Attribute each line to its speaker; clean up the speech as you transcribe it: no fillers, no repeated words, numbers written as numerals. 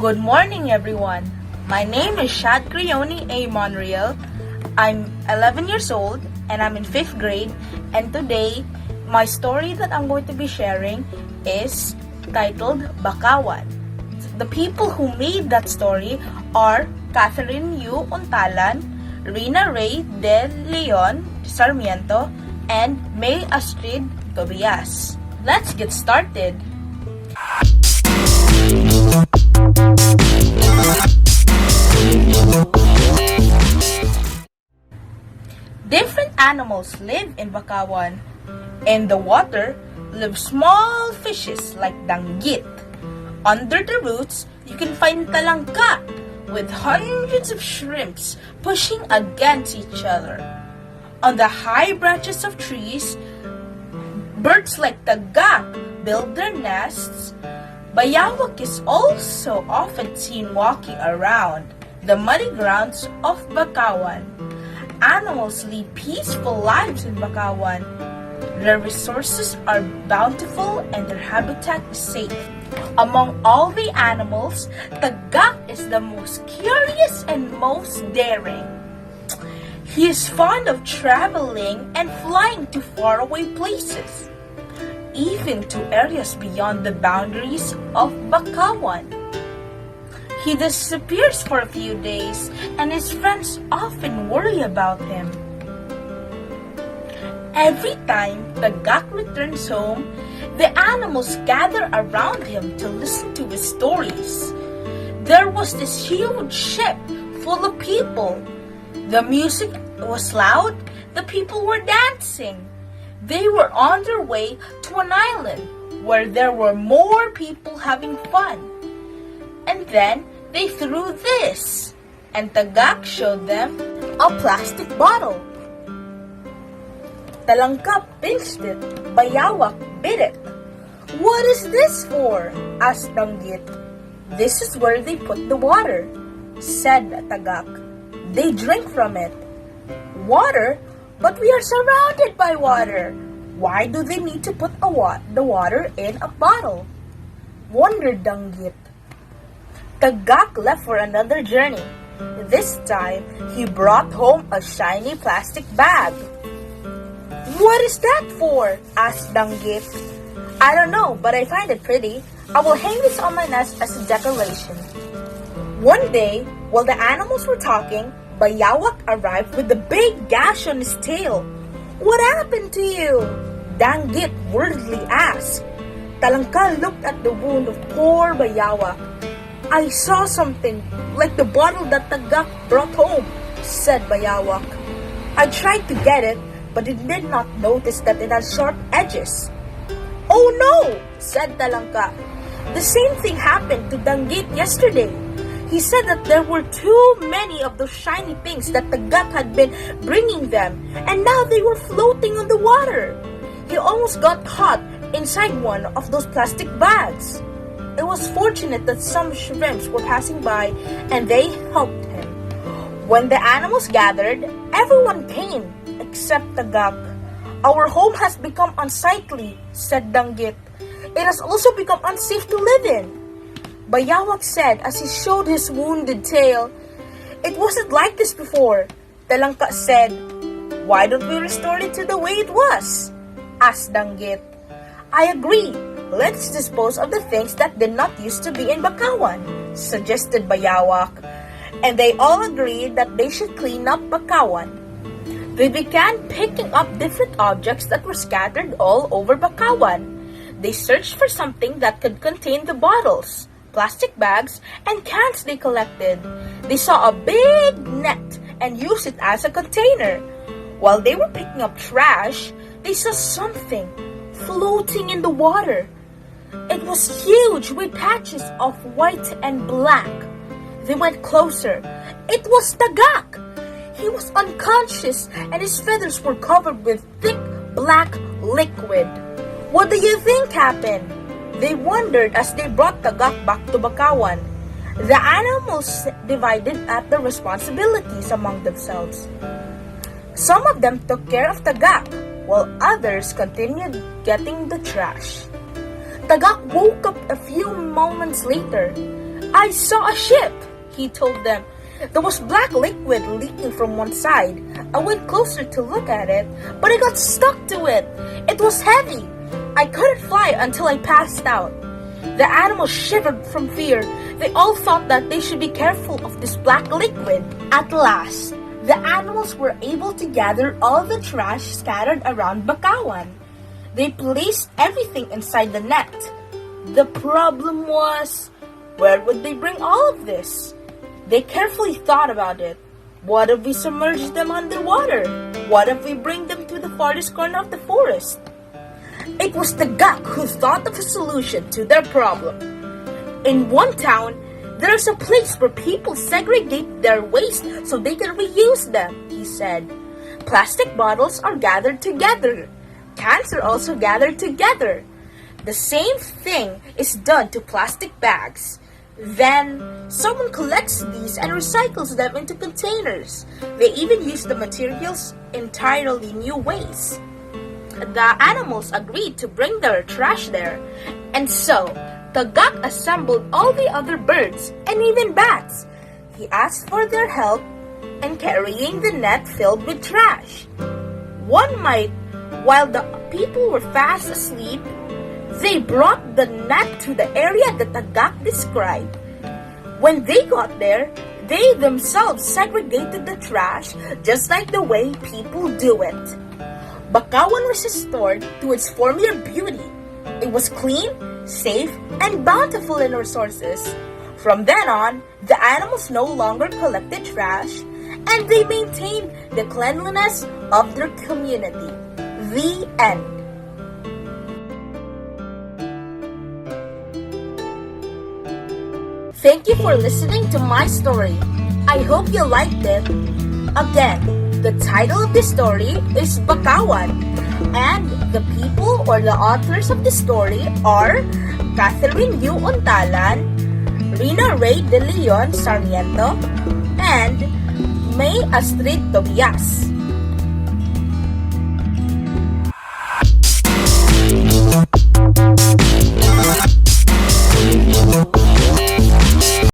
Speaker 1: Good morning, everyone. My name is Shad A. Monreal. I'm 11 years old and I'm in 5th grade. And today, my story that I'm going to be sharing is titled Bakawan. The people who made that story are Catherine Yu Untalan, Rina Ray De Leon Sarmiento, and May Astrid Tobias. Let's get started. Different animals live in Bakawan. In the water live small fishes like danggit. Under the roots, you can find talangka with hundreds of shrimps pushing against each other. On the high branches of trees, birds like tagak build their nests. Bayawak is also often seen walking around the muddy grounds of Bakawan. Animals lead peaceful lives in Bakawan. Their resources are bountiful and their habitat is safe. Among all the animals, tagak is the most curious and most daring. He is fond of traveling and flying to faraway places, even to areas beyond the boundaries of Bakawan. He disappears for a few days and his friends often worry about him. Every time Tagak returns home, the animals gather around him to listen to his stories. There was this huge ship full of people. The music was loud, the people were dancing. They were on their way to an island where there were more people having fun. And then they threw this, and Tagak showed them a plastic bottle. Talangka pinched it, Bayawak bit it. "What is this for?" asked Danggit. "This is where they put the water," said Tagak. "They drink from it." "Water? But we are surrounded by water. Why do they need to put the water in a bottle?" wondered Danggit. Tagak left for another journey. This time, he brought home a shiny plastic bag. "What is that for?" asked Danggit. "I don't know, but I find it pretty. I will hang this on my nest as a decoration." One day, while the animals were talking, Bayawak arrived with a big gash on his tail. "What happened to you?" Danggit worriedly asked. Talangka looked at the wound of poor Bayawak. "I saw something like the bottle that Tagak brought home," said Bayawak. "I tried to get it, but it did not notice that it had sharp edges." "Oh no," said Talangka. "The same thing happened to Danggit yesterday. He said that there were too many of those shiny things that Tagak had been bringing them, and now they were floating on the water. He almost got caught inside one of those plastic bags. It was fortunate that some shrimps were passing by and they helped him." When the animals gathered, everyone came except Tagak. "Our home has become unsightly," said Danggit. "It has also become unsafe to live in." Bayawak said as he showed his wounded tail. "It wasn't like this before." Talangka said. "Why don't we restore it to the way it was?" asked Danggit. "I agree. Let's dispose of the things that did not used to be in Bakawan," suggested Bayawak. And they all agreed that they should clean up Bakawan. They began picking up different objects that were scattered all over Bakawan. They searched for something that could contain the bottles, plastic bags, and cans they collected. They saw a big net and used it as a container. While they were picking up trash, they saw something floating in the water. It was huge with patches of white and black. They went closer. It was Tagak. He was unconscious and his feathers were covered with thick black liquid. "What do you think happened?" they wondered as they brought Tagak back to Bakawan. The animals divided up the responsibilities among themselves. Some of them took care of Tagak, while others continued getting the trash. Tagak woke up a few moments later. I saw a ship, he told them. There was black liquid leaking from one side. I went closer to look at it, but I got stuck to it. It was heavy. I couldn't fly until I passed out. The animals shivered from fear. They all thought that they should be careful of this black liquid. At last, the animals were able to gather all the trash scattered around Bakawan. They placed everything inside the net. The problem was, where would they bring all of this? They carefully thought about it. What if we submerge them underwater? What if we bring them to the farthest corner of the forest? It was the Gak who thought of a solution to their problem. In one town, there's a place where people segregate their waste so they can reuse them, he said. Plastic bottles are gathered together. Cans are also gathered together. The same thing is done to plastic bags. Then, someone collects these and recycles them into containers. They even use the materials entirely new ways. The animals agreed to bring their trash there, and so the Gak assembled all the other birds and even bats. He asked for their help in carrying the net filled with trash. One night, while the people were fast asleep, they brought the net to the area that the Gak described. When they got there, they themselves segregated the trash just like the way people do it. Bakawan was restored to its former beauty. It was clean, safe, and bountiful in resources. From then on, the animals no longer collected trash, and they maintained the cleanliness of their community. The end. Thank you for listening to my story. I hope you liked it. Again, the title of the story is Bakawan, and the people or the authors of the story are Catherine Yu Untalan, Rina Ray De Leon Sarmiento, and May Astrid Tobias.